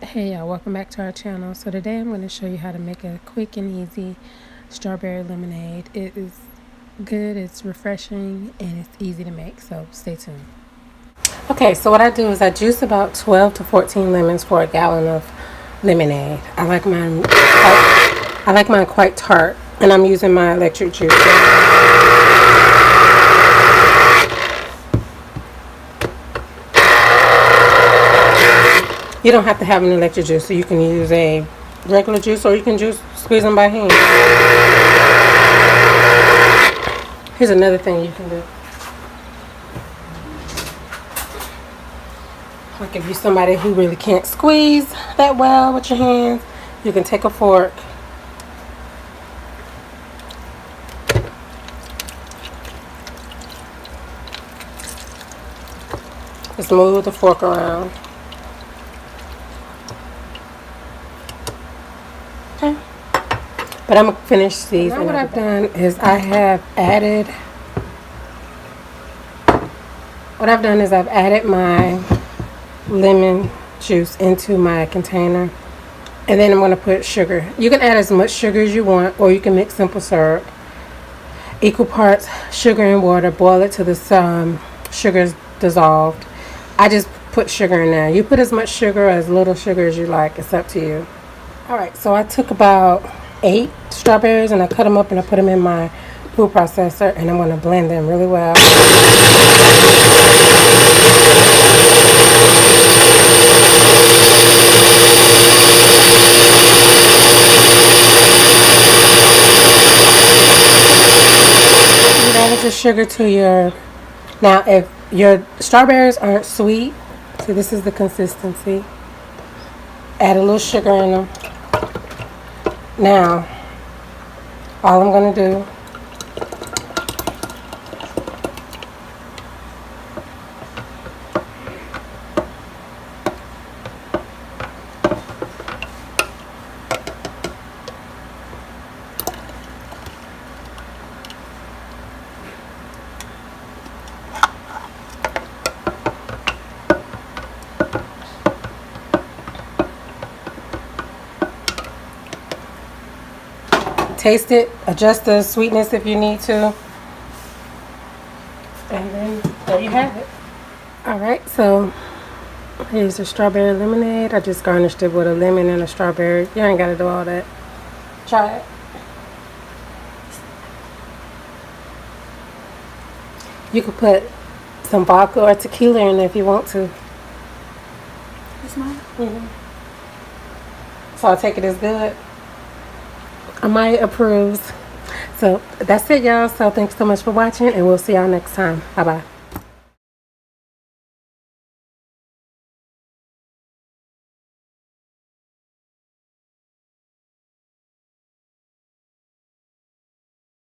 Hey y'all, welcome back to our channel. So today I'm going to show you how to make a quick and easy strawberry lemonade. It is good, it's refreshing, and it's easy to make, so stay tuned. Okay, so what I do is I juice about 12 to 14 lemons for a gallon of lemonade. I like mine quite tart, and I'm using my electric juicer. You don't have to have an electric juicer. You can use a regular juice, or you can squeeze them by hand. Here's another thing you can do. Like if you're somebody who really can't squeeze that well with your hands, you can take a fork just move the fork around. Okay. But I'm gonna finish these. Now what I've done is I've added my lemon juice into my container, and then I'm going to put sugar. You can add as much sugar as you want, or you can mix simple syrup. Equal parts sugar and water. Boil it till the sugar is dissolved. I just put sugar in there. You put as much sugar or as little sugar as you like. It's up to you. Alright, so I took about 8 strawberries and I cut them up and I put them in my food processor, and I'm going to blend them really well. Add the sugar to your. Now, if your strawberries aren't sweet, see, this is the consistency. Add a little sugar in them. Now, all I'm going to do taste it, adjust the sweetness if you need to, and then there you have it. Alright, so here's the strawberry lemonade. I just garnished it with a lemon and a strawberry. You ain't got to do all that. Try it. You could put some vodka or tequila in there if you want to. This mine? So I'll take it as good. Amaya approves. So that's it, y'all. So thanks so much for watching, and we'll see y'all next time. Bye bye.